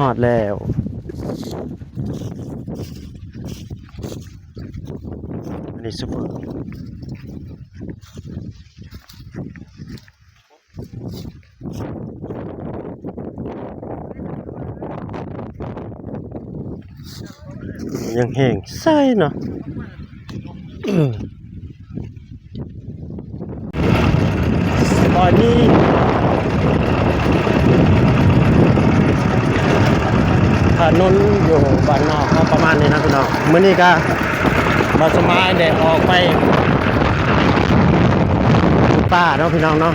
อดแล้วอันนี้ซุปเปอร์ยังแห้งใส่เนาะตอนนี้ถนนอยู่บ้านนอกเขาประมาณนี้นะพี่น้องมื้อนี้ก็มาสมัยเด็กออกไปป่าเนาะพี่น้องเนาะ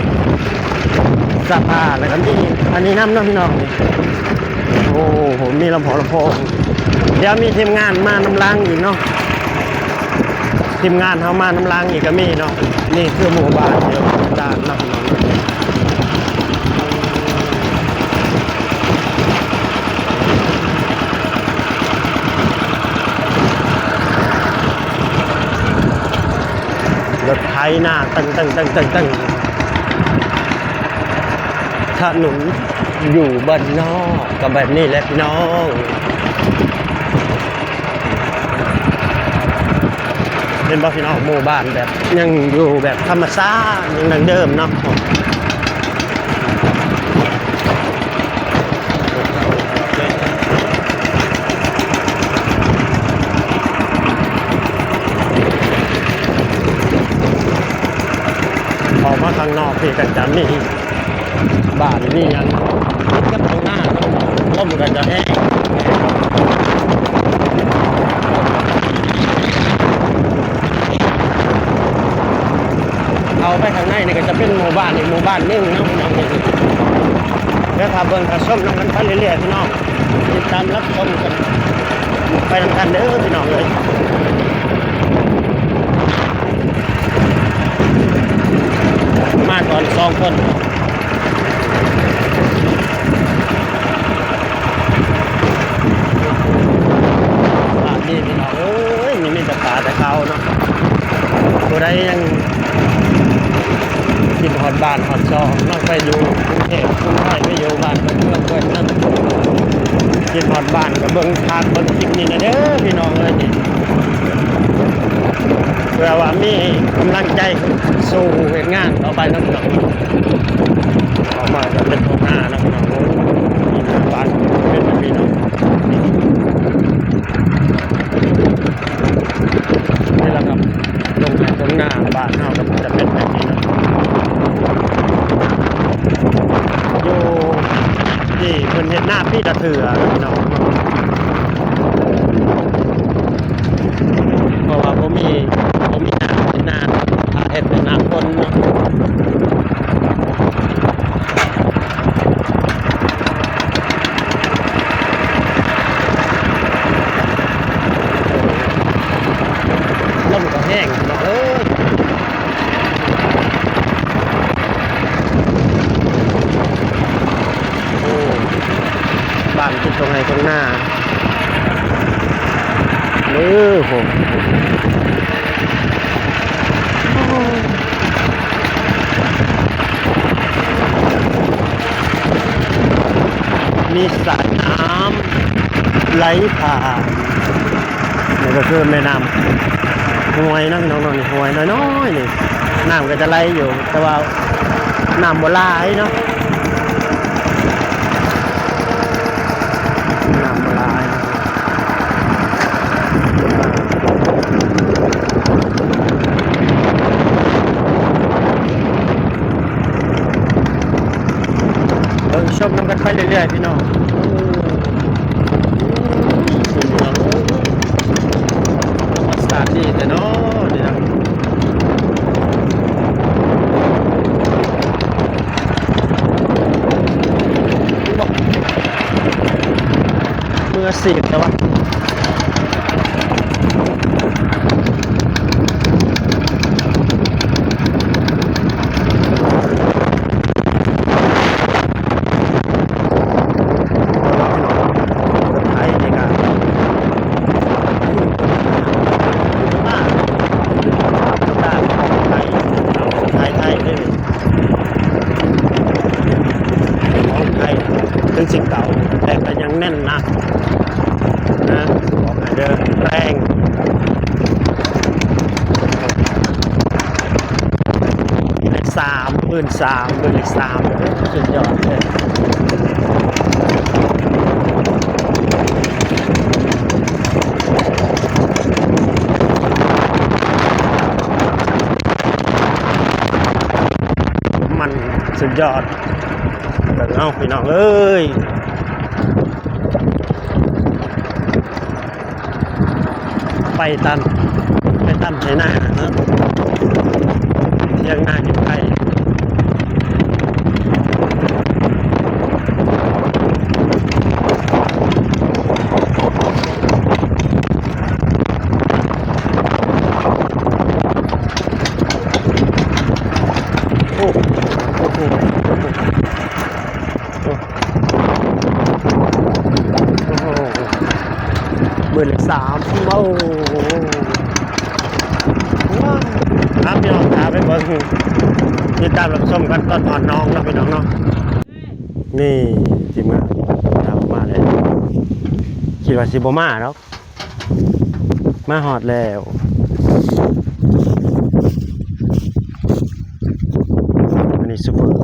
สะพานแล้วก็มีอันนี้น้ำเนาะพี่น้องโอ้โหมีลำโพงเดี๋ยวมีทีมงานมาน้ำล้างอีกเนาะทีมงานเขามาน้ำล้างอีกก็มีเนาะนี่คือหมู่บ้านเดียวด้านนอกน้องรถไถหน้าตึงถนนอยู่บ้านนอกกับแบบนี้แหละพี่น้องเป็นบ้านพี่น้องหมู่บ้านแบบยังอยู่แบบธรรมชาติยังดังเดิมเนาะออกมาข้างนอกที่กันจะมีบ้านนี่ยังกับตรงหน้าต้มกันจะแห้งเอาไปข้างในนี่ก็จะเป็นหมู่บ้านอีกหมู่บ้านนึงนะพี่น้องแล้วถ้าเบิ่งถ้าชมน้องกันไปเรื่อยๆพี่น้องติดตามรับชมกันไปนำกันเด้อพี่น้องเลยมาก่อน2 คนบ้านนี้พี่น้องเอ้ยมีแต่ป่าแต่เขาเนาะตัวใดยังกินหอดบ้านหอดซองนอกไปอยู่กรุงเทพกรุงไทยไปอยู่บ้านเพื่อนนั่นกินหอดบ้านกับเบิ้งทานบนคลิปนี้นะเด้อพี่น้องเลยนี่เพื่อว่ามีกำลังใจสู้เหตุงานต่อไปนะพี่น้องออกมาจะเป็นทงหน้านะพี่น้องมีบ้านเป็นแบบนี้เนาะนี่แหละครับลงตรงหน้าบ้านเฮาก็จะเป็นแบบนี้นะอยู่ที่เพิ่นเฮ็ดหน้าพี่ตะเถือพี่น้องเพราะว่าบ่มีน้ำเป็นนาเฮ็ดเป็นน้ำคนเนาะลมก็แห้งเนาะบ้านติดตรงไหนตรงหน้าผมมีสระน้ำไหลผ่านนี่ก็คือแม่น้ำห้วยนะพี่น้องนี่ห้วยน้อยๆนี่น้ำก็จะไหลอยู่แต่ว่าน้ำบ่หลายเนาะน้ำบ่หลายชมน้ำกันไปเรื่อยๆพี่น้องมาสตาร์ทดีแต่เนาะนี่นะมือสีแต่ว่าเป็นสิ่งเก่าแต่ก็ยังแน่ ม่นนะบอกให้เดินแรงเลข3 13,000เป็นเลข3สุดยอดเลยมันสุดยอดแบบเอาพี่น้องเอ้ยไปตันใช้หน้าเที่ยงหน้าอยู่ใกล้โอ้โหเบอร์3โอ้โหครับพี่น้องครับไปเบิ่งติดตามรับชมกันตอนอ่อนน้องนะพี่น้องเนาะนี่ทีมงานตามมาเลยคิดว่าสิบ่มาแล้วมาฮอดแล้วอันนี้ซุปเปอร์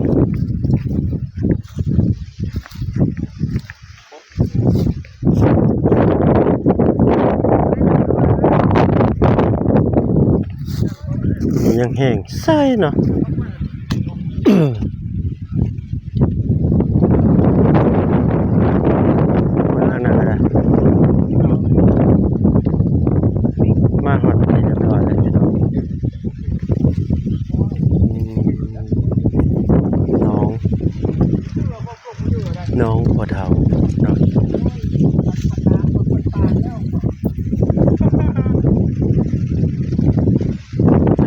ยังแห้งใส่เนาะมันอันนั้นนะมาหอดไปเรียบร้อยเลยพี่น้องน้องพอเท่าเนาะ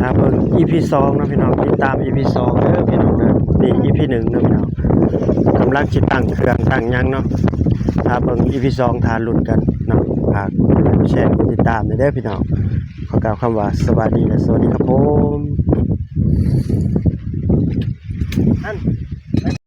ถ้าเบิ่ง EP 2นะพี่น้องติดตาม EP 2เด้อพี่น้องนะนี่ EP 1นะพี่น้องกำลังจิตตั้งเครื่องตั้งยังเนาะถ้าเบิ่ง EP 2ทานลุ้นกันเนาะฝากกดแชร์กดติดตามเด้อพี่น้องขอกล่าวคำว่าสวัสดีและสวัสดีครับผม